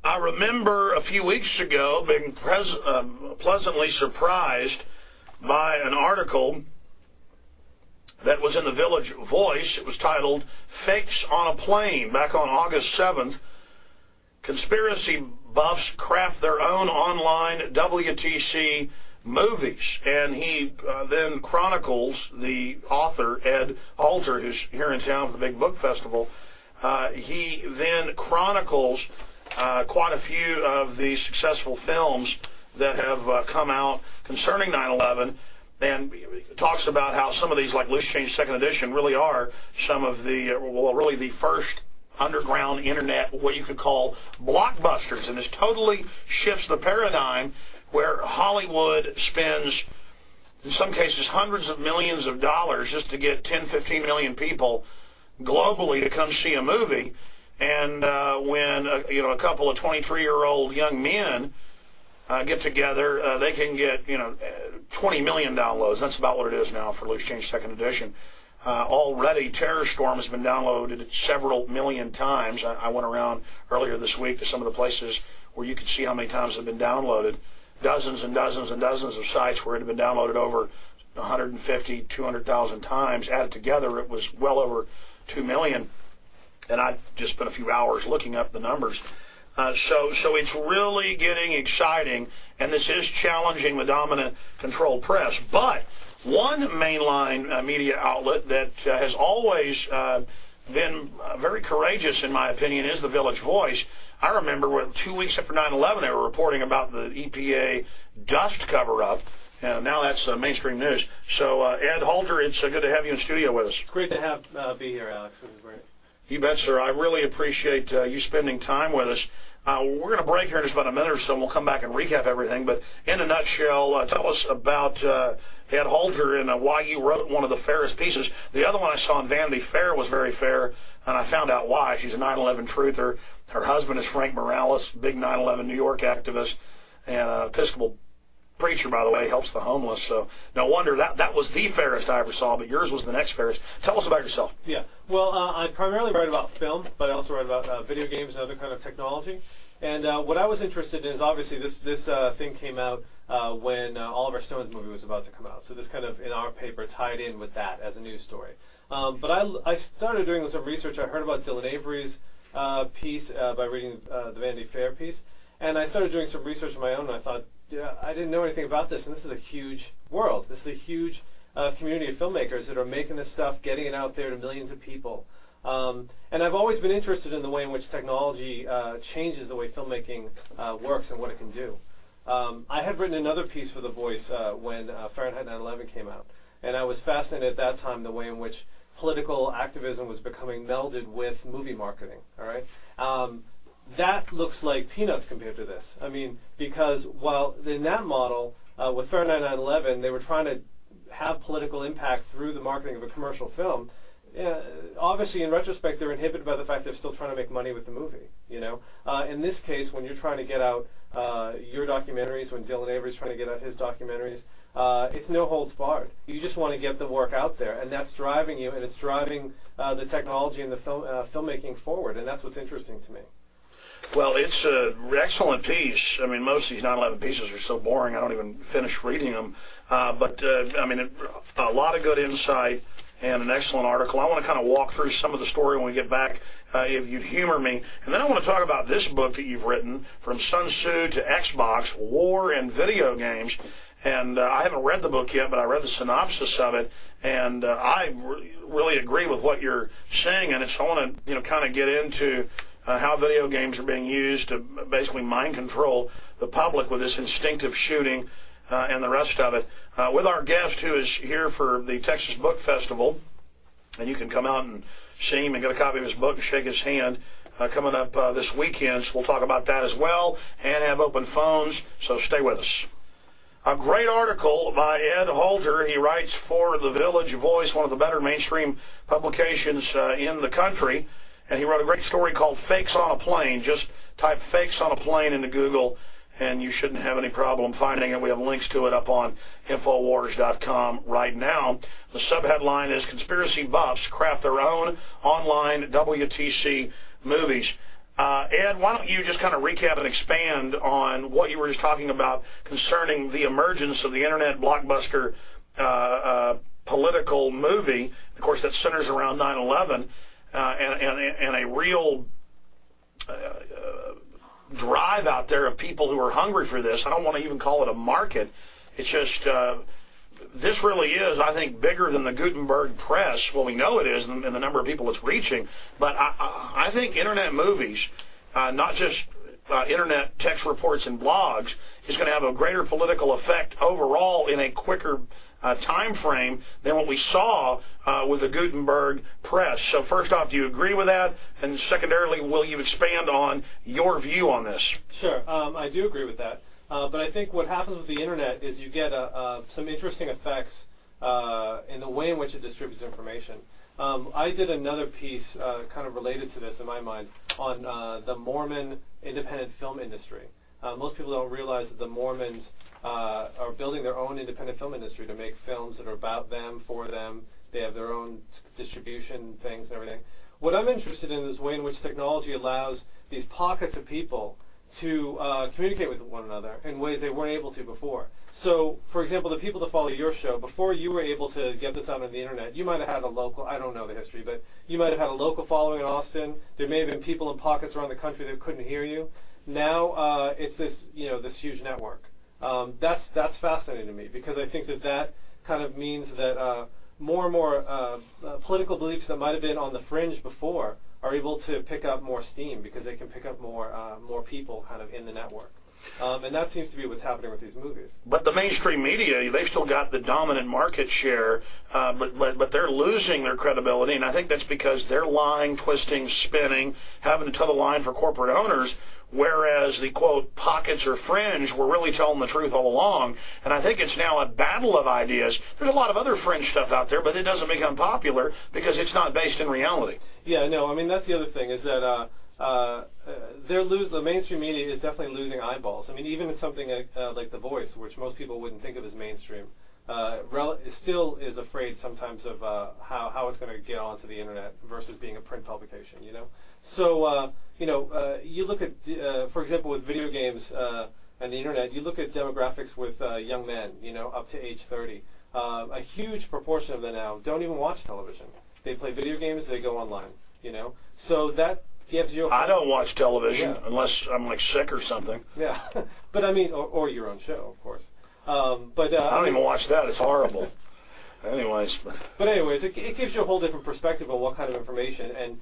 I remember a few weeks ago being pleasantly surprised by an article that was in the Village Voice. It was titled "Fakes on a Plane." Back on August 7th, conspiracy buffs craft their own online WTC movies. And he then chronicles, the author, Ed Halter, who's here in town for the big book festival, he then chronicles quite a few of the successful films that have come out concerning 9/11, and talks about how some of these, like Loose Change Second Edition, really are some of the, really the first underground internet, what you could call blockbusters. And this totally shifts the paradigm where Hollywood spends, in some cases, hundreds of millions of dollars just to get 10, 15 million people globally to come see a movie. And when a couple of 23-year-old young men get together, they can get 20 million downloads. That's about what it is now for Loose Change Second Edition. Already, Terror Storm has been downloaded several million times. I went around earlier this week to some of the places where you could see how many times it had been downloaded. Dozens and dozens and dozens of sites where it had been downloaded over 150, 200,000 times. Added together, it was well over 2 million. And I just spent a few hours looking up the numbers. So it's really getting exciting, and this is challenging the dominant controlled press. But one mainline media outlet that has always been very courageous, in my opinion, is the Village Voice. I remember 2 weeks after 9/11, they were reporting about the EPA dust cover-up, and now that's mainstream news. So, Ed Halter, it's good to have you in studio with us. It's great to be here, Alex. This is great. You bet, sir. I really appreciate you spending time with us. We're going to break here in just about a minute or so, and we'll come back and recap everything. But in a nutshell, tell us about Ed Halter and why you wrote one of the fairest pieces. The other one I saw in Vanity Fair was very fair, and I found out why. She's a 9/11 truther. Her husband is Frank Morales, big 9/11 New York activist, and Episcopal preacher, by the way, helps the homeless. So no wonder that was the fairest I ever saw, but yours was the next fairest. Tell us about yourself. Yeah, well, I primarily write about film, but I also write about video games and other kind of technology. And what I was interested in is, obviously, this thing came out when Oliver Stone's movie was about to come out. So this kind of, in our paper, tied in with that as a news story. But I started doing some research. I heard about Dylan Avery's piece by reading the Vanity Fair piece. And I started doing some research of my own, and I thought, I didn't know anything about this, and this is a huge world. This is a huge community of filmmakers that are making this stuff, getting it out there to millions of people. And I've always been interested in the way in which technology changes the way filmmaking works and what it can do. I had written another piece for The Voice when Fahrenheit 9/11 came out, and I was fascinated at that time the way in which political activism was becoming melded with movie marketing. All right. That looks like peanuts compared to this. I mean, because while in that model, with Fahrenheit 9/11, they were trying to have political impact through the marketing of a commercial film. Obviously, in retrospect, they're inhibited by the fact they're still trying to make money with the movie. In this case, when you're trying to get out your documentaries, when Dylan Avery's trying to get out his documentaries, it's no holds barred. You just want to get the work out there, and that's driving you, and it's driving the technology and the filmmaking forward, and that's what's interesting to me. Well, it's an excellent piece. I mean, most of these 9/11 pieces are so boring I don't even finish reading them. But a lot of good insight and an excellent article. I want to kind of walk through some of the story when we get back, if you'd humor me. And then I want to talk about this book that you've written, From Sun Tzu to Xbox, War and Video Games. And I haven't read the book yet, but I read the synopsis of it, and I really agree with what you're saying. And I want to kind of get into how video games are being used to basically mind control the public with this instinctive shooting and the rest of it. With our guest, who is here for the Texas Book Festival, and you can come out and see him and get a copy of his book and shake his hand coming up this weekend. So we'll talk about that as well and have open phones, so stay with us. A great article by Ed Halter. He writes for the Village Voice, one of the better mainstream publications in the country. And he wrote a great story called Fakes on a Plane. Just type Fakes on a Plane into Google, and you shouldn't have any problem finding it. We have links to it up on Infowars.com right now. The subheadline is Conspiracy Buffs Craft Their Own Online WTC Movies. Ed, why don't you just kind of recap and expand on what you were just talking about concerning the emergence of the internet blockbuster political movie, of course, that centers around 9/11, and a real drive out there of people who are hungry for this. I don't want to even call it a market. It's just this really is, I think, bigger than the Gutenberg press. Well, we know it is in the number of people it's reaching. But I think internet movies, not just internet text reports and blogs, is going to have a greater political effect overall in a quicker time frame than what we saw with the Gutenberg press. So first off, do you agree with that? And secondarily, will you expand on your view on this? Sure, I do agree with that. But I think what happens with the internet is you get some interesting effects in the way in which it distributes information. I did another piece kind of related to this in my mind on the Mormon independent film industry. Most people don't realize that the Mormons are building their own independent film industry to make films that are about them, for them. They have their own distribution things and everything. What I'm interested in is the way in which technology allows these pockets of people to communicate with one another in ways they weren't able to before. So, for example, the people that follow your show, before you were able to get this out on the internet, you might have had a local, I don't know the history, but you might have had a local following in Austin. There may have been people in pockets around the country that couldn't hear you. Now it's this, this huge network. That's fascinating to me because I think that kind of means that more and more political beliefs that might have been on the fringe before are able to pick up more steam because they can pick up more people kind of in the network. And that seems to be what's happening with these movies. But the mainstream media, they've still got the dominant market share, but they're losing their credibility, and I think that's because they're lying, twisting, spinning, having to toe the line for corporate owners, whereas the, quote, pockets or fringe were really telling the truth all along. And I think it's now a battle of ideas. There's a lot of other fringe stuff out there, but it doesn't become popular because it's not based in reality. Yeah, no, I mean, that's the other thing is that the mainstream media is definitely losing eyeballs. I mean, even in something like The Voice, which most people wouldn't think of as mainstream, still is afraid sometimes of how it's going to get onto the internet versus being a print publication, So, you look at, for example, with video games and the internet, you look at demographics with young men, up to age 30. A huge proportion of them now don't even watch television. They play video games, they go online, So that gives you I don't watch television unless I'm like sick or something. Yeah, but I mean, or your own show, of course. But I don't even watch that. It's horrible. Anyways. But anyways, it gives you a whole different perspective on what kind of information, and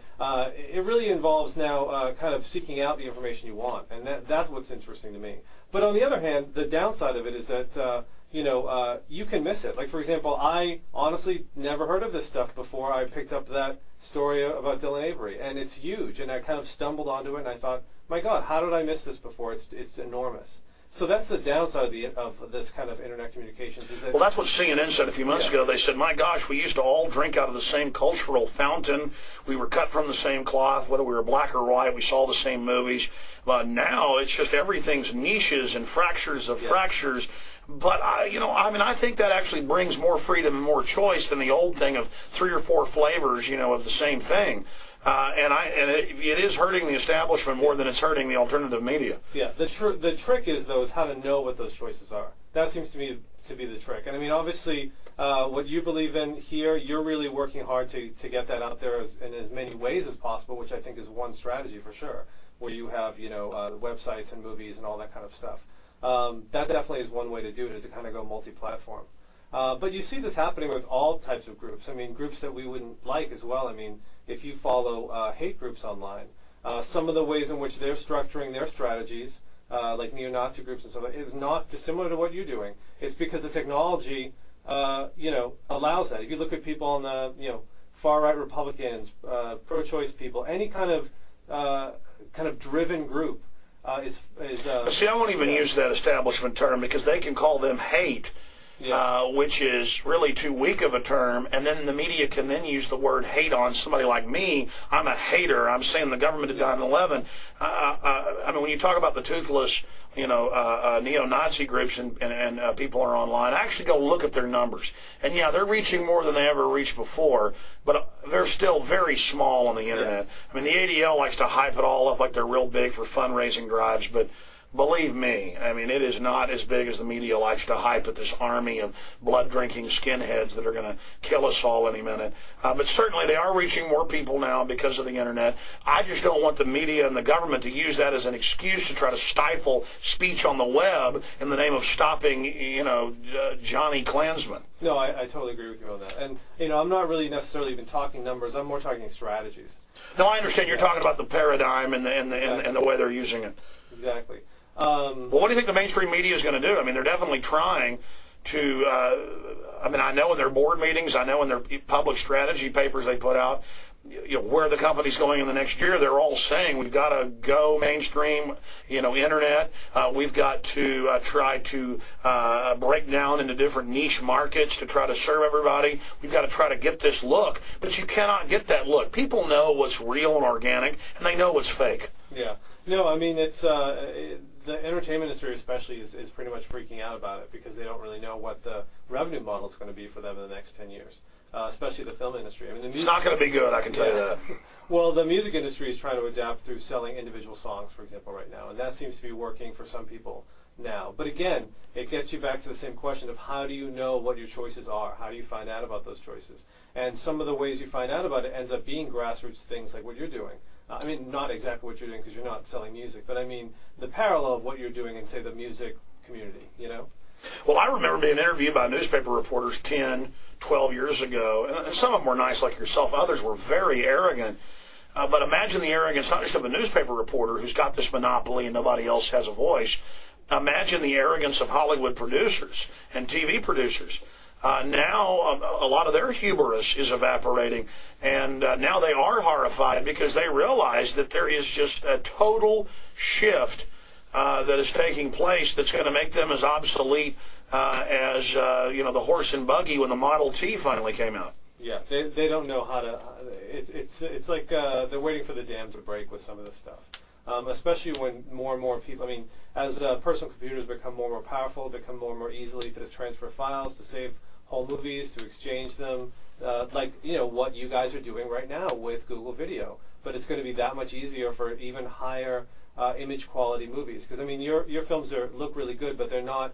it really involves now kind of seeking out the information you want, and that's what's interesting to me. But on the other hand, the downside of it is that you can miss it. Like, for example, I honestly never heard of this stuff before I picked up that story about Dylan Avery, and it's huge, and I kind of stumbled onto it, and I thought, my God, how did I miss this before? It's enormous. So that's the downside of this kind of internet communications. Is that well, that's what CNN said a few months ago. They said, my gosh, we used to all drink out of the same cultural fountain. We were cut from the same cloth, whether we were black or white. We saw the same movies. But now it's just everything's niches and fractures of fractures. But, I think that actually brings more freedom and more choice than the old thing of 3 or 4 flavors, of the same thing. It is hurting the establishment more than it's hurting the alternative media. Yeah, the trick is how to know what those choices are. That seems to me to be the trick. And I mean, obviously, what you believe in here, you're really working hard to get that out there in as many ways as possible, which I think is one strategy for sure, where you have, websites and movies and all that kind of stuff. That definitely is one way to do it, is to kind of go multi-platform. But you see this happening with all types of groups. I mean, groups that we wouldn't like as well. I mean, if you follow hate groups online, some of the ways in which they're structuring their strategies, like neo-Nazi groups and stuff, is not dissimilar to what you're doing. It's because the technology, allows that. If you look at people on the, far-right Republicans, pro-choice people, any kind of driven group is. See, I won't even use that establishment term because they can call them hate. which is really too weak of a term, and then the media can then use the word hate on somebody like me. I'm a hater. I'm saying the government did 9/11. I mean, when you talk about the toothless, neo-Nazi groups and people are online, actually go look at their numbers. And yeah, they're reaching more than they ever reached before, but they're still very small on the internet. I mean, the ADL likes to hype it all up like they're real big for fundraising drives, but believe me, I mean, it is not as big as the media likes to hype it, this army of blood-drinking skinheads that are going to kill us all any minute. But certainly they are reaching more people now because of the internet. I just don't want the media and the government to use that as an excuse to try to stifle speech on the web in the name of stopping, Johnny Klansman. No, I totally agree with you on that. And, I'm not really necessarily even talking numbers. I'm more talking strategies. No, I understand. You're talking about the paradigm and the way they're using it. Exactly. Well, what do you think the mainstream media is going to do? I mean, they're definitely trying to, I know in their board meetings, I know in their public strategy papers they put out, where the company's going in the next year, they're all saying we've got to go mainstream, internet. We've got to try to break down into different niche markets to try to serve everybody. We've got to try to get this look, but you cannot get that look. People know what's real and organic, and they know what's fake. Yeah. No, I mean, it's the entertainment industry especially is pretty much freaking out about it because they don't really know what the revenue model is going to be for them in the next 10 years, especially the film industry. I mean, it's not going to be good, I can tell you that. Well, the music industry is trying to adapt through selling individual songs, for example, right now, and that seems to be working for some people now. But again, it gets you back to the same question of how do you know what your choices are? How do you find out about those choices? And some of the ways you find out about it ends up being grassroots things like what you're doing. I mean, not exactly what you're doing because you're not selling music, but I mean the parallel of what you're doing in, say, the music community, Well, I remember being interviewed by newspaper reporters 10, 12 years ago, and some of them were nice like yourself. Others were very arrogant. But imagine the arrogance, not just of a newspaper reporter who's got this monopoly and nobody else has a voice. Imagine the arrogance of Hollywood producers and TV producers. Now a lot of their hubris is evaporating, and now they are horrified because they realize that there is just a total shift that is taking place that's going to make them as obsolete as the horse and buggy when the Model T finally came out. Yeah, they don't know how to. It's like they're waiting for the dam to break with some of this stuff. Especially when more and more people, as personal computers become more and more powerful, become more and more easily to transfer files, to save whole movies, to exchange them, what you guys are doing right now with Google Video. But it's going to be that much easier for even higher image quality movies. Because, your films look really good, but they're not,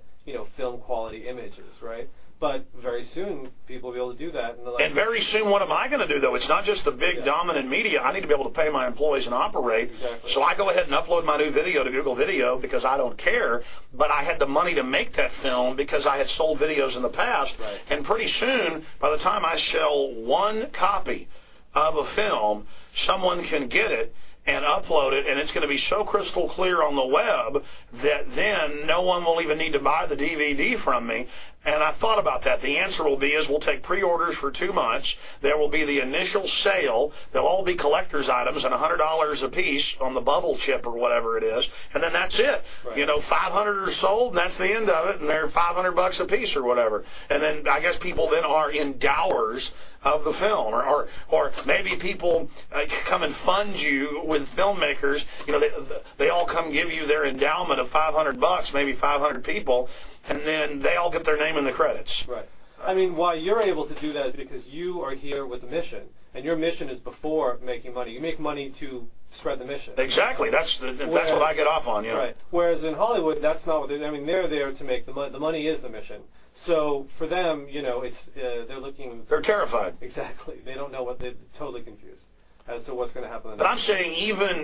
film quality images, right? But very soon, people will be able to do that. And very soon, what am I going to do, though? It's not just the big dominant media. I need to be able to pay my employees and operate. Exactly. So I go ahead and upload my new video to Google Video because I don't care. But I had the money to make that film because I had sold videos in the past. Right. And pretty soon, by the time I sell one copy of a film, someone can get it and upload it, and it's going to be so crystal clear on the web that then no one will even need to buy the DVD from me. And I thought about that. The answer will be we'll take pre-orders for 2 months. There will be the initial sale. They'll all be collector's items and $100 a piece on the bubble chip or whatever it is. And then that's it. Right. 500 are sold, and that's the end of it, and they're $500 a piece or whatever. And then I guess people then are endowers of the film, or maybe people come and fund you with filmmakers. They all come give you their endowment of $500, maybe 500 people, and then they all get their name in the credits. Right. Why you're able to do that is because you are here with a mission, and your mission is before making money. You make money to spread the mission. Exactly. That's what I get off on. Right. Whereas in Hollywood, that's not what they're. They're there to make the money. The money is the mission. So for them, it's they're looking. They're terrified. Exactly. They don't know they're totally confused as to what's going to happen. But I'm saying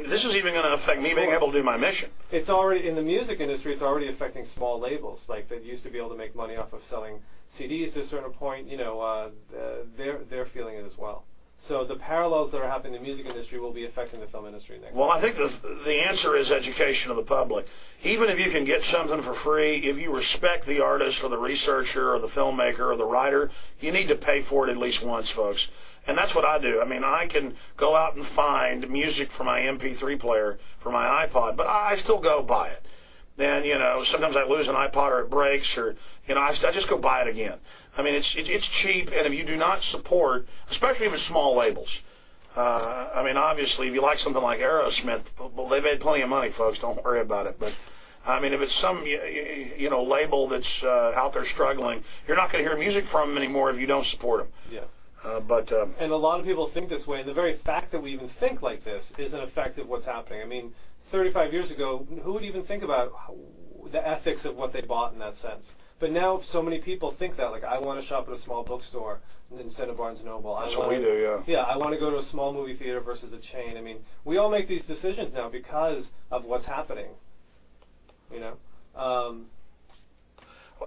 this is even going to affect me being able to do my mission. It's already in the music industry. It's already affecting small labels like that used to be able to make money off of selling CDs to a certain point. They're feeling it as well. So the parallels that are happening in the music industry will be affecting the film industry next. Well, I think the answer is education of the public. Even if you can get something for free, if you respect the artist or the researcher or the filmmaker or the writer, you need to pay for it at least once, folks. And that's what I do. I can go out and find music for my MP3 player for my iPod, but I still go buy it. then, sometimes I lose an iPod or it breaks, or, I just go buy it again. I mean, it's cheap, and if you do not support, especially if it's small labels, I mean, obviously, if you like something like Aerosmith, well, they made plenty of money, folks. Don't worry about it. But, I mean, if it's some, label that's out there struggling, you're not going to hear music from them anymore if you don't support them. Yeah. And a lot of people think this way, and the very fact that we even think like this is an effect of what's happening. I mean, 35 years ago, who would even think about the ethics of what they bought in that sense? But now so many people think that, like, I want to shop at a small bookstore instead of Barnes & Noble. That's what we do, yeah. Yeah, I want to go to a small movie theater versus a chain. I mean, we all make these decisions now because of what's happening,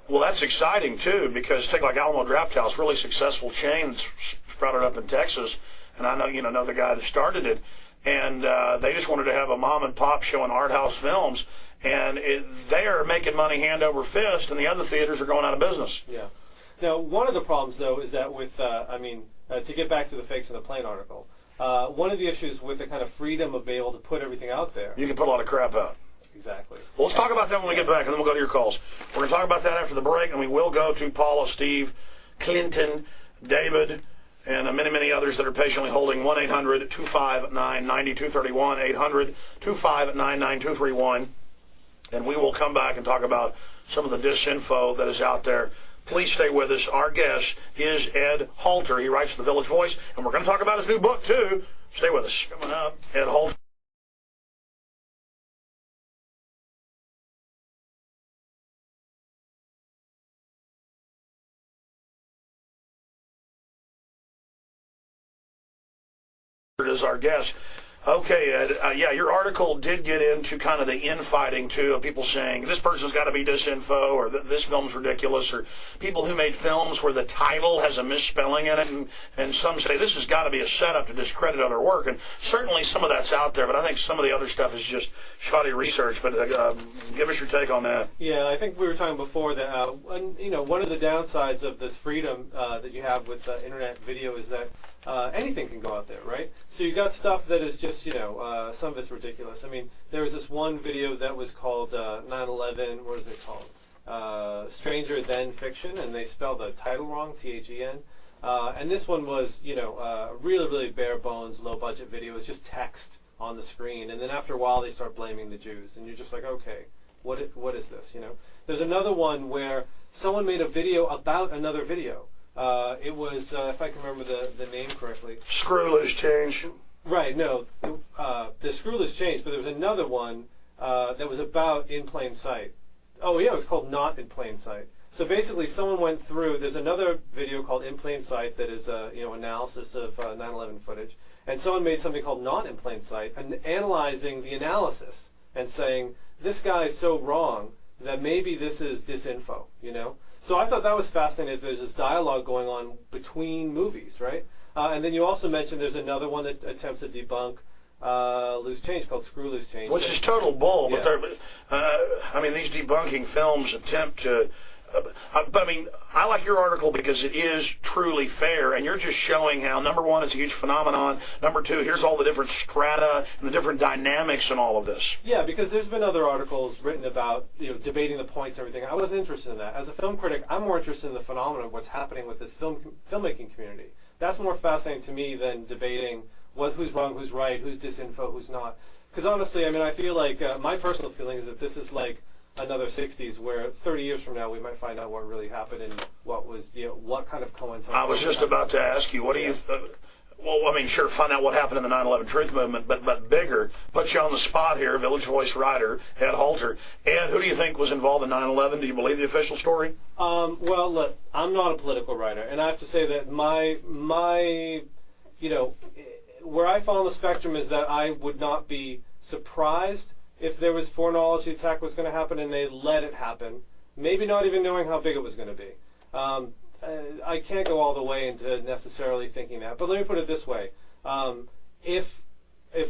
Well, that's exciting, too, because take like Alamo Drafthouse, really successful chain sprouted up in Texas, and I know the guy that started it, and they just wanted to have a mom and pop showing art house films, and they are making money hand over fist, and the other theaters are going out of business. Yeah. Now, one of the problems, though, is that with, to get back to the fakes in the plane article, one of the issues with the kind of freedom of being able to put everything out there. You can put a lot of crap out. Exactly. Well, let's talk about that when we get back, and then we'll go to your calls. We're going to talk about that after the break, and we will go to Paula, Steve, Clinton, David, and many, many others that are patiently holding 1-800-259-9231, 800-259-9231, and we will come back and talk about some of the disinfo that is out there. Please stay with us. Our guest is Ed Halter. He writes for the Village Voice, and we're going to talk about his new book, too. Stay with us. Coming up, Ed Halter. Is our guest. Okay, Ed, your article did get into kind of the infighting, too, of people saying this person's got to be disinfo, or this film's ridiculous, or people who made films where the title has a misspelling in it, and some say this has got to be a setup to discredit other work, and certainly some of that's out there, but I think some of the other stuff is just shoddy research, but give us your take on that. Yeah, I think we were talking before that, one of the downsides of this freedom that you have with internet video is that anything can go out there, right? So you got stuff that is just, some of it's ridiculous. I mean, there was this one video that was called 9/11, what is it called? Stranger Than Fiction, and they spelled the title wrong, T-H-E-N. And this one was, really, really bare bones, low budget video. It was just text on the screen. And then after a while, they start blaming the Jews. And you're just like, okay, what is this, There's another one where someone made a video about another video. It was, if I can remember the name correctly. Screw Loose Change. Right, no. The Screw Loose Change, but there was another one that was about In Plain Sight. Oh, yeah, it was called Not In Plain Sight. So basically, someone went through, there's another video called In Plain Sight that is, analysis of 9/11 footage. And someone made something called Not In Plain Sight, and analyzing the analysis and saying, this guy is so wrong that maybe this is disinfo, So I thought that was fascinating. There's this dialogue going on between movies, right? And then you also mentioned there's another one that attempts to debunk Loose Change called Screw Loose Change. Which is total bull. But these debunking films attempt to... I like your article because it is truly fair, and you're just showing how, number one, it's a huge phenomenon. Number two, here's all the different strata and the different dynamics in all of this. Yeah, because there's been other articles written about, debating the points and everything. I wasn't interested in that. As a film critic, I'm more interested in the phenomenon of what's happening with this filmmaking community. That's more fascinating to me than debating who's wrong, who's right, who's disinfo, who's not. Because honestly, I feel like my personal feeling is that this is like another 60s where 30 years from now we might find out what really happened and what was, what kind of coincidence. I was just about to ask you, what do you... sure, find out what happened in the 9/11 Truth Movement, but bigger, put you on the spot here, Village Voice writer, Ed Halter. Ed, who do you think was involved in 9/11? Do you believe the official story? Well, look, I'm not a political writer, and I have to say that my where I fall on the spectrum is that I would not be surprised if there was foreknowledge the attack was going to happen and they let it happen, maybe not even knowing how big it was going to be. I can't go all the way into necessarily thinking that, but let me put it this way. If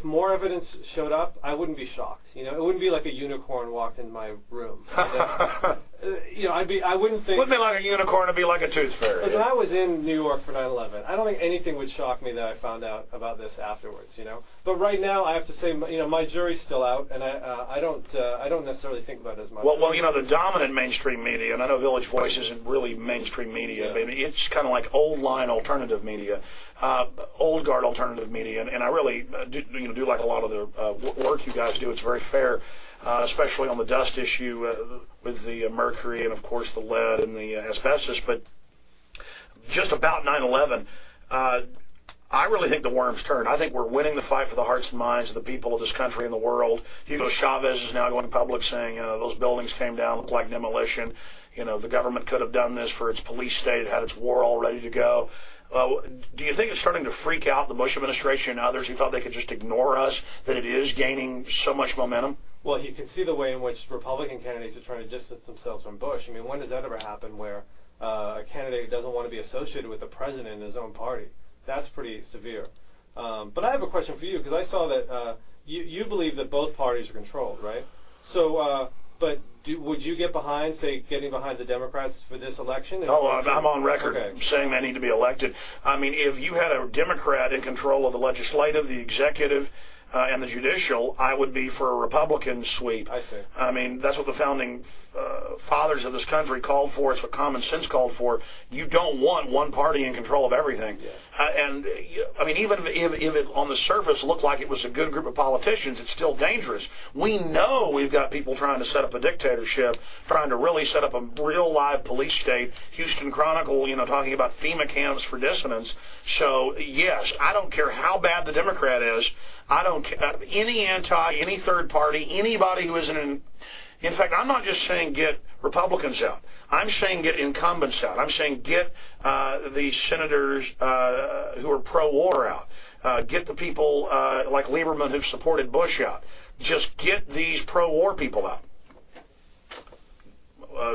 more evidence showed up, I wouldn't be shocked. It wouldn't be like a unicorn walked in my room. I wouldn't think. Wouldn't be like a unicorn, it'd be like a tooth fairy. Listen, I was in New York for 9/11. I don't think anything would shock me that I found out about this afterwards, But right now, I have to say, my jury's still out, and I don't necessarily think about it as much. Well, the dominant mainstream media, and I know Village Voice isn't really mainstream media, but it's kind of like old line alternative media, old guard alternative media, and I really do like a lot of the work you guys do. It's very fair. Especially on the dust issue with the mercury and, of course, the lead and the asbestos. But just about 9/11, I really think the worm's turned. I think we're winning the fight for the hearts and minds of the people of this country and the world. Hugo Chavez is now going public saying, those buildings came down, looked like demolition. The government could have done this for its police state. It had its war all ready to go. Do you think it's starting to freak out the Bush administration and others who thought they could just ignore us, that it is gaining so much momentum? Well, you can see the way in which Republican candidates are trying to distance themselves from Bush. I mean, when does that ever happen where a candidate doesn't want to be associated with the president in his own party? That's pretty severe. But I have a question for you, because I saw that you believe that both parties are controlled, right? So, would you get behind, getting behind the Democrats for this election? I'm on record saying they need to be elected. I mean, if you had a Democrat in control of the legislative, the executive, and the judicial, I would be for a Republican sweep. I see. I mean, that's what the founding fathers of this country called for. It's what common sense called for. You don't want one party in control of everything. Yeah. I mean, even if it on the surface looked like it was a good group of politicians, it's still dangerous. We know we've got people trying to set up a dictatorship, trying to really set up a real live police state. Houston Chronicle, talking about FEMA camps for dissidents. So, yes, I don't care how bad the Democrat is. I don't care. Any third party, anybody who isn't in fact, I'm not just saying get Republicans out. I'm saying get incumbents out. I'm saying get the senators who are pro-war out. Get the people like Lieberman who've supported Bush out. Just get these pro-war people out.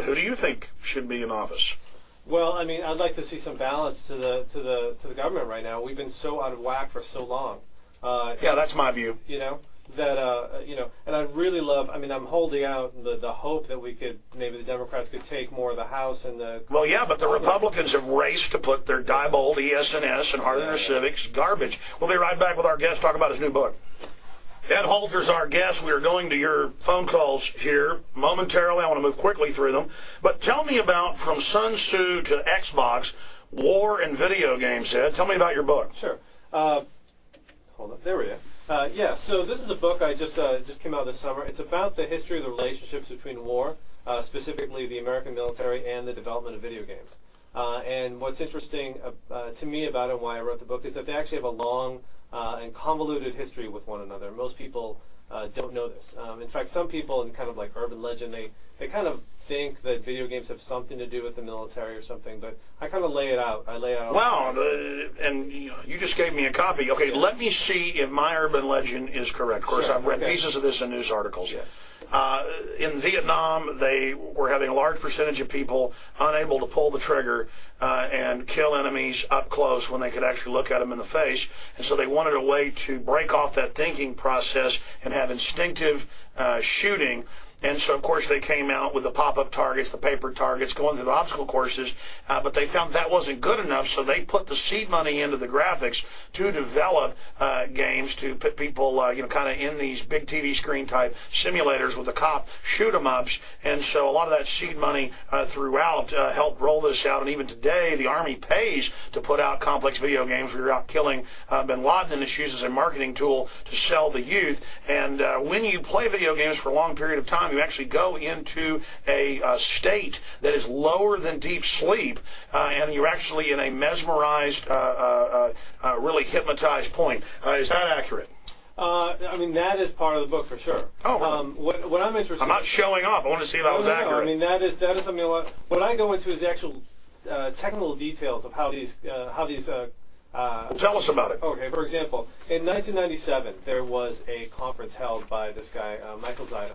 Who do you think should be in office? Well, I mean, I'd like to see some balance to the government right now. We've been so out of whack for so long. Yeah, that's my view. And I'd really love, I'm holding out the hope that maybe the Democrats could take more of the House and the... Well, yeah, but the Republicans have raced to put their Diebold ES&S and Heart of Their Civics garbage. We'll be right back with our guest, talk about his new book. Ed Halter's our guest. We are going to your phone calls here momentarily. I want to move quickly through them. But tell me about From Sun Tzu to Xbox, War and Video Games, Ed. Tell me about your book. Sure. Hold on. There we go. So this is a book I just came out this summer. It's about the history of the relationships between war, specifically the American military, and the development of video games. And what's interesting to me about it and why I wrote the book is that they actually have a long and convoluted history with one another. Most people don't know this. In fact, some people in kind of like urban legend, they kind of think that video games have something to do with the military or something, but I kind of lay it out. Wow, and you just gave me a copy. Okay, yeah. Let me see if my urban legend is correct. Of course, sure. I've read pieces of this in news articles. Yeah. In Vietnam, they were having a large percentage of people unable to pull the trigger and kill enemies up close when they could actually look at them in the face. And so they wanted a way to break off that thinking process and have instinctive shooting. And so, of course, they came out with the pop-up targets, the paper targets, going through the obstacle courses, but they found that wasn't good enough, so they put the seed money into the graphics to develop games to put people, kind of in these big TV screen type simulators with the cop shoot-em-ups. And so a lot of that seed money throughout helped roll this out. And even today, the Army pays to put out complex video games where you're out killing bin Laden, and it's used as a marketing tool to sell the youth. And when you play video games for a long period of time, you actually go into a state that is lower than deep sleep, and you're actually in a mesmerized, really hypnotized point. Is that accurate? That is part of the book for sure. Oh, really? What I'm interested. I'm not showing off. I want to see if that was accurate. That is something. What I go into is the actual technical details of how these. Tell us about it. Okay, for example, in 1997, there was a conference held by this guy, Michael Zaida,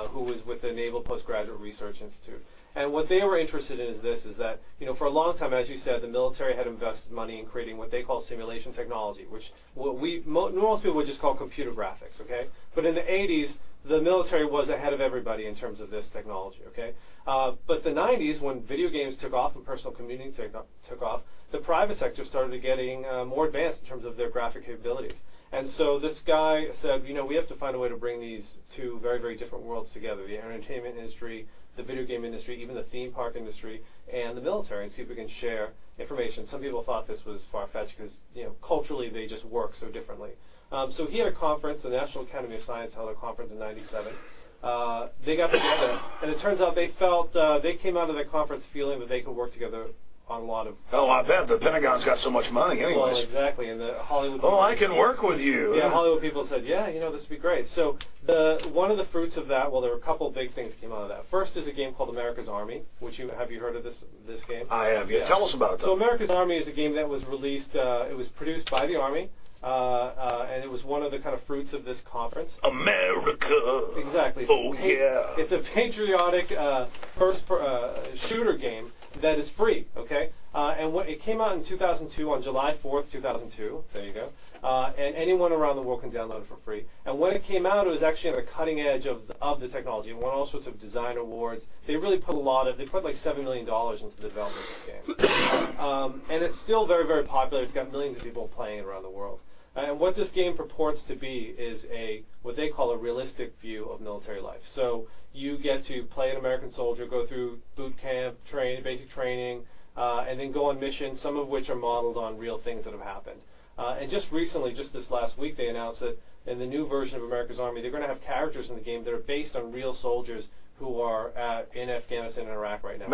who was with the Naval Postgraduate Research Institute. And what they were interested in is this, is that, for a long time, as you said, the military had invested money in creating what they call simulation technology, which most people would just call computer graphics, okay? But in the 80s, the military was ahead of everybody in terms of this technology, okay? But the 90s, when video games took off and personal computing took off, the private sector started getting more advanced in terms of their graphic capabilities. And so this guy said, we have to find a way to bring these two very, very different worlds together, the entertainment industry, the video game industry, even the theme park industry, and the military, and see if we can share information. Some people thought this was far-fetched because, culturally they just work so differently. So he had a conference, the National Academy of Science held a conference in '97. They got together, and it turns out they felt, they came out of the conference feeling that they could work together on a lot of... Oh, I bet. The Pentagon's got so much money anyways. Well, exactly. And the Hollywood... Oh, I can work with you. Yeah, Hollywood people said, this would be great. So one of the fruits of that, well, there were a couple of big things that came out of that. First is a game called America's Army, which have you heard of this game? I have. Yeah. Tell us about it, though. So America's Army is a game that was released, it was produced by the Army, and it was one of the kind of fruits of this conference. America. Exactly. It's a patriotic first shooter game that is free, okay? And it came out in 2002, on July 4th, 2002. There you go. And anyone around the world can download it for free. And when it came out, it was actually on the cutting edge of the technology. It won all sorts of design awards. They really put they put like $7 million into the development of this game. And it's still very, very popular. It's got millions of people playing it around the world. And what this game purports to be is what they call a realistic view of military life. So you get to play an American soldier, go through boot camp, basic training, and then go on missions, some of which are modeled on real things that have happened. And just recently, just this last week, they announced that in the new version of America's Army, they're going to have characters in the game that are based on real soldiers who are in Afghanistan and Iraq right now.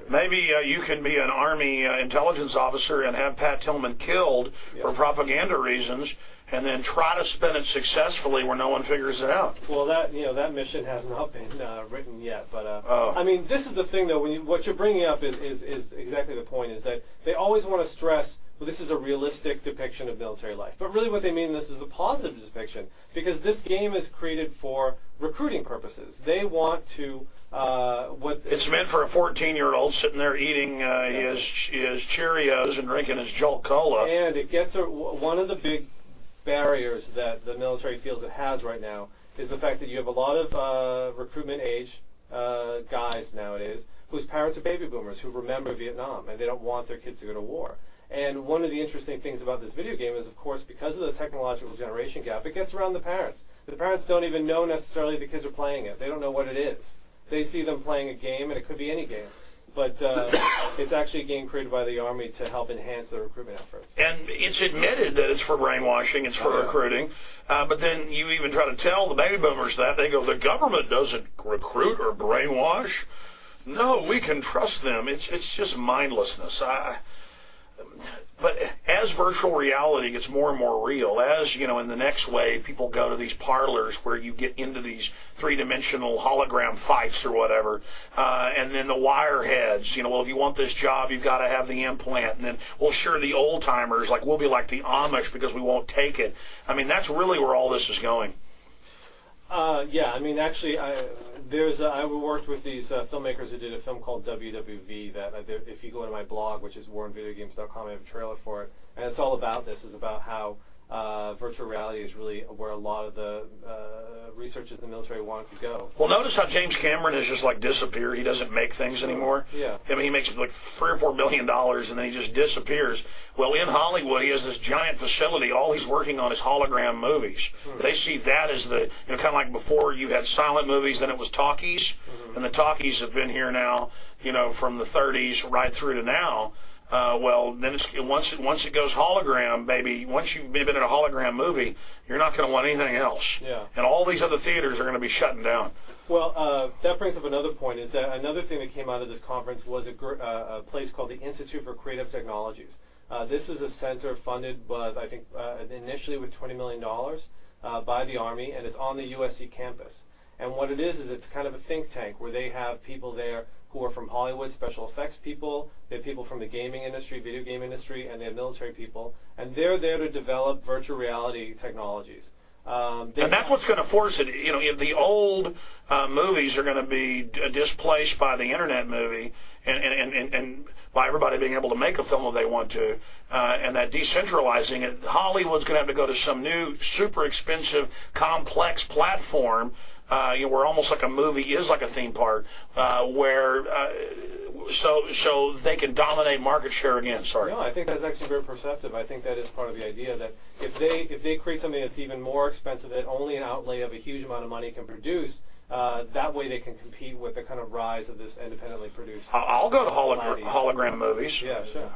Maybe you can be an Army intelligence officer and have Pat Tillman killed for propaganda reasons, and then try to spin it successfully where no one figures it out. Well, that mission has not been written yet, but I mean, this is the thing though. What you're bringing up is exactly the point. Is that they always want to stress, well, this is a realistic depiction of military life, but really what they mean this is a positive depiction, because this game is created for recruiting purposes. They want to it's meant for a 14-year-old sitting there eating his Cheerios and drinking his Jolt Cola. And it gets one of the big barriers that the military feels it has right now is the fact that you have a lot of recruitment age guys nowadays whose parents are baby boomers who remember Vietnam, and they don't want their kids to go to war. And one of the interesting things about this video game is, of course, because of the technological generation gap, it gets around the parents. The parents don't even know necessarily the kids are playing it. They don't know what it is. They see them playing a game, and it could be any game. But it's actually a game created by the Army to help enhance the recruitment efforts. And it's admitted that it's for brainwashing, it's for recruiting. But then you even try to tell the baby boomers that. They go, the government doesn't recruit or brainwash. No, we can trust them. It's just mindlessness. But as virtual reality gets more and more real, as, in the next wave, people go to these parlors where you get into these three-dimensional hologram fights or whatever, and then the wire heads, well, if you want this job, you've got to have the implant, and then, well, sure, the old-timers, we'll be like the Amish because we won't take it. I mean, that's really where all this is going. Actually, I worked with these filmmakers who did a film called WWV that if you go to my blog, which is warrenvideogames.com, I have a trailer for it, and it's all about this. It's about how virtual reality is really where a lot of the researchers in the military wanted to go. Well, notice how James Cameron has just disappeared. He doesn't make things anymore. Yeah. I mean, he makes $3 or $4 billion and then he just disappears. Well, in Hollywood, he has this giant facility. All he's working on is hologram movies. They see that as the, kind of like before you had silent movies, then it was talkies. And the talkies have been here now, from the 30s right through to now. Well, then once it goes hologram, baby, once you've been in a hologram movie, you're not going to want anything else. Yeah. And all these other theaters are going to be shutting down. Well, that brings up another point, is that another thing that came out of this conference was a place called the Institute for Creative Technologies. This is a center funded, I think, initially with $20 million by the Army, and it's on the USC campus. And what it is it's kind of a think tank where they have people there who are from Hollywood, special effects people, they have people from the gaming industry, video game industry, and they have military people, and they're there to develop virtual reality technologies. And that's what's going to force it. You know, if the old movies are going to be displaced by the internet movie, and by everybody being able to make a film if they want to, and that decentralizing it, Hollywood's going to have to go to some new, super expensive, complex platform. Where almost like a movie is like a theme park, so they can dominate market share again. Sorry. No, I think that's actually very perceptive. I think that is part of the idea that if they create something that's even more expensive that only an outlay of a huge amount of money can produce, that way they can compete with the kind of rise of this independently produced. I'll go to hologram movies. Yeah, sure.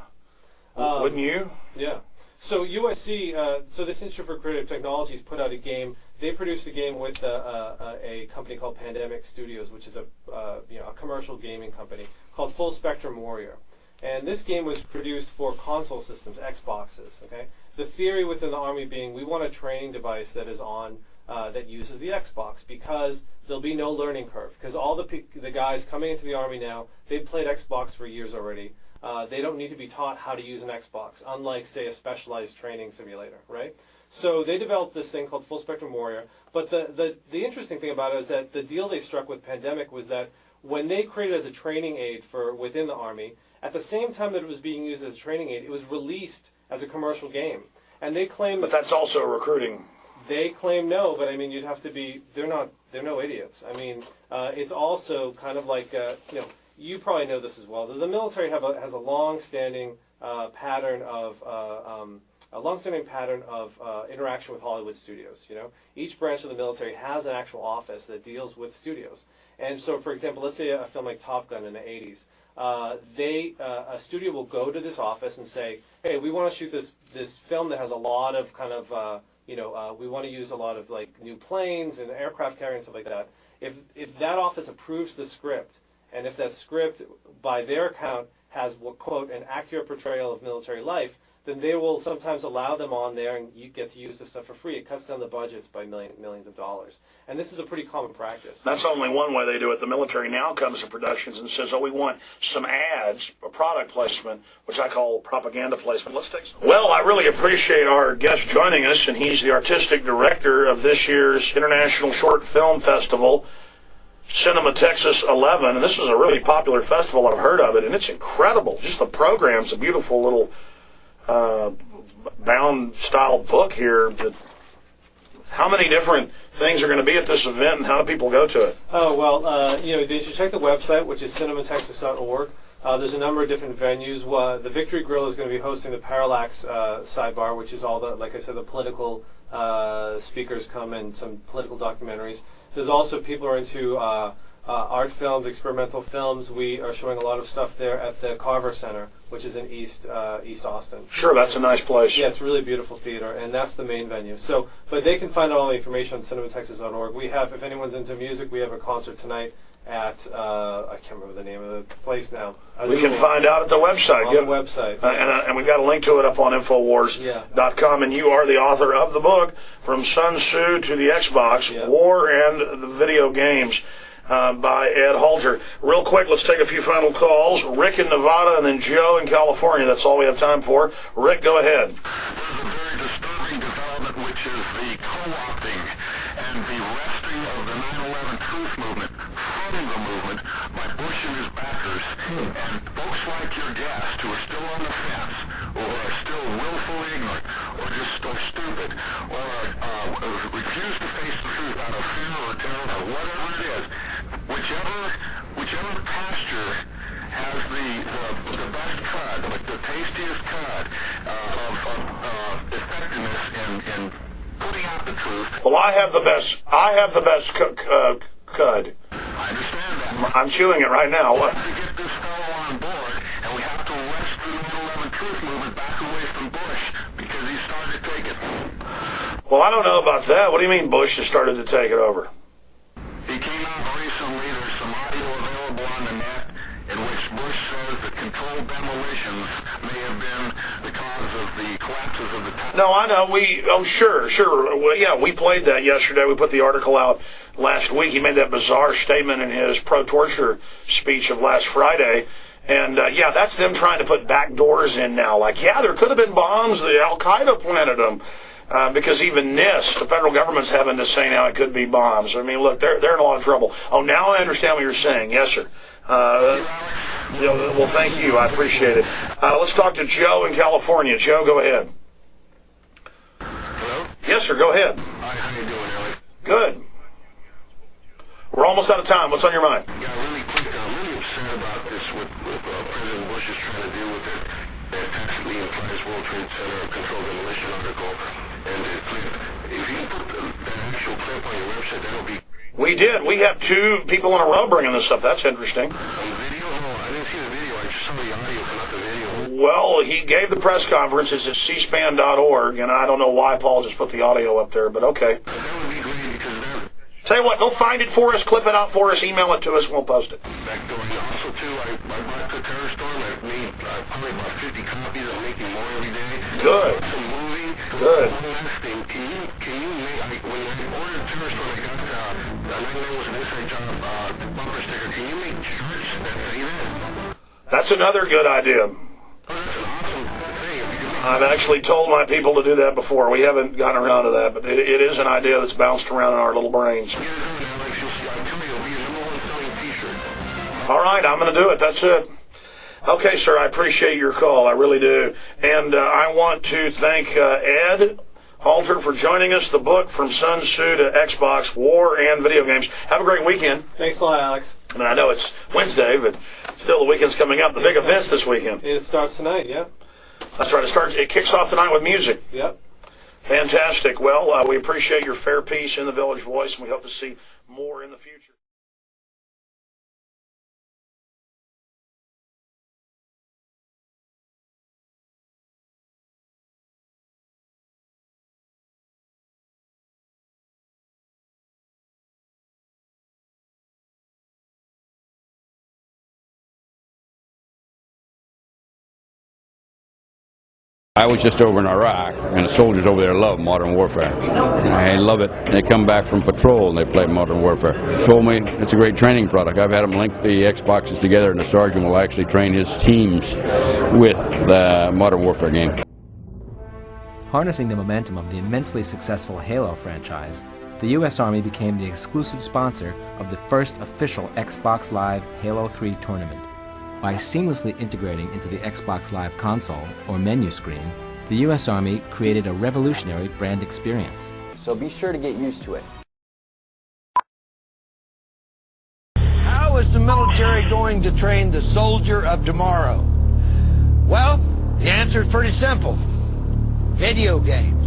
Wouldn't you? Yeah. So USC, so this Institute for Creative Technologies put out a game. They produced a game with a company called Pandemic Studios, which is a commercial gaming company called Full Spectrum Warrior. And this game was produced for console systems, Xboxes. Okay. The theory within the Army being we want a training device that is on that uses the Xbox because there'll be no learning curve. Because all the guys coming into the Army now, they've played Xbox for years already. They don't need to be taught how to use an Xbox, unlike, say, a specialized training simulator, right? So they developed this thing called Full Spectrum Warrior. But the interesting thing about it is that the deal they struck with Pandemic was that when they created it as a training aid for within the Army, at the same time that it was being used as a training aid, it was released as a commercial game. And they claim... But that's also recruiting. They claim no, but I mean, you'd have to be... They're no idiots. I mean, it's also kind of like, you probably know this as well. The military has a long-standing pattern of interaction with Hollywood studios. You know, each branch of the military has an actual office that deals with studios. And so, for example, let's say a film like Top Gun in the '80s. A studio will go to this office and say, "Hey, we want to shoot this film that has a lot of kind of we want to use a lot of like new planes and aircraft carrier and stuff like that." If that office approves the script, and if that script, by their account, has what quote an accurate portrayal of military life, then they will sometimes allow them on there, and you get to use this stuff for free. It cuts down the budgets by millions of dollars, and this is a pretty common practice. That's only one way they do it. The military now comes to productions and says, "Oh, we want some ads, a product placement," which I call propaganda placement. Let's take some. Well, I really appreciate our guest joining us, and he's the artistic director of this year's International Short Film Festival, Cinema Texas 11, and this is a really popular festival. I've heard of it, and it's incredible. Just the program's a beautiful little bound-style book here. How many different things are going to be at this event, and how do people go to it? Oh, well, they should check the website, which is cinematexas.org. There's a number of different venues. The Victory Grill is going to be hosting the Parallax sidebar, which is all the, like I said, the political speakers come and some political documentaries. There's also people who are into art films, experimental films. We are showing a lot of stuff there at the Carver Center, which is in East Austin. Sure, that's a nice place. Yeah, it's a really beautiful theater, and that's the main venue. So, but they can find out all the information on cinematexas.org. We have, if anyone's into music, we have a concert tonight at, I can't remember the name of the place now. We can find out at the website. On the website. And we've got a link to it up on Infowars.com. And you are the author of the book, From Sun Tzu to the Xbox, War and the Video Games, by Ed Halter. Real quick, let's take a few final calls. Rick in Nevada and then Joe in California. That's all we have time for. Rick, go ahead. There's a very disturbing development, which is the co-opting and the wresting of the 9/11 truth movement from the movement by Bush and his backers. And folks like your guest who are still on the fence, or are still willfully ignorant, or just stupid, or refuse to face the truth out of fear or terror or whatever it is, whichever pasture has the best cud, the tastiest cud of effectiveness in putting out the truth. Well, I have the best cud. I understand that. I'm chewing it right now. We have to get this fellow on board, and we have to wrest the 9/11 truth movement back away from Bush because he started to take it. Well, I don't know about that. What do you mean Bush has started to take it over? He came out recently. There's some audio available on the net in which Bush says that controlled demolitions may have been the cause of the collapses of the tower. No, I know. Sure. Well, yeah, we played that yesterday. We put the article out last week. He made that bizarre statement in his pro-torture speech of last Friday. And, that's them trying to put back doors in now. Like, there could have been bombs. The Al-Qaeda planted them. because even NIST, the federal government's having to say now it could be bombs. I mean, look, they're in a lot of trouble. Oh, now I understand what you're saying. Yes, sir. Well, thank you. I appreciate it. Let's talk to Joe in California. Joe, go ahead. Hello? Yes, sir. Go ahead. Hi, how you doing, Alex? Good. We're almost out of time. What's on your mind? Yeah, really quick. I'm really upset about this with President Bush is trying to deal with it. That tacitly implies World Trade Center controlled demolition article. And if you put the actual clip on your website, that'll be... We did. We have 2 people in a row bringing this up. That's interesting. On video? No, I didn't see the video. I just saw the audio, but not the video. Well, he gave the press conference. It's at cspan.org, and I don't know why Paul just put the audio up there, but okay. That would be great because that... Tell you what, go find it for us, clip it out for us, email it to us, and we'll post it. Back door. And also, too, I bought the Terror Storm. I've made probably about 50 copies. I'm making more every day. Good. Some movie. Good. One last thing. Can you make... when I ordered Terror Storm, I got I know it was an inside job bumper sticker. Can you make shirts that say that? That's another good idea. Oh, that's an awesome thing. I've actually told my people to do that before. We haven't gotten around to that, but it is an idea that's bounced around in our little brains. Get it done, Alex. I'll tell you, it'll be a #1 selling t-shirt. All right, I'm going to do it. That's it. Okay, sir, I appreciate your call. I really do. And I want to thank Ed Halter for joining us. The book From Sun Tzu to Xbox, War and Video Games. Have a great weekend. Thanks a lot, Alex. And I know it's Wednesday, but still the weekend's coming up. The big events this weekend. It starts tonight, yeah. That's right. It kicks off tonight with music. Yep. Fantastic. Well, we appreciate your fair piece in the Village Voice, and we hope to see more in the future. I was just over in Iraq, and the soldiers over there love Modern Warfare. I love it. They come back from patrol and they play Modern Warfare. Told me it's a great training product. I've had them link the Xboxes together, and the sergeant will actually train his teams with the Modern Warfare game. Harnessing the momentum of the immensely successful Halo franchise, the U.S. Army became the exclusive sponsor of the first official Xbox Live Halo 3 tournament. By seamlessly integrating into the Xbox Live console, or menu screen, the U.S. Army created a revolutionary brand experience. So be sure to get used to it. How is the military going to train the soldier of tomorrow? Well, the answer is pretty simple. Video games.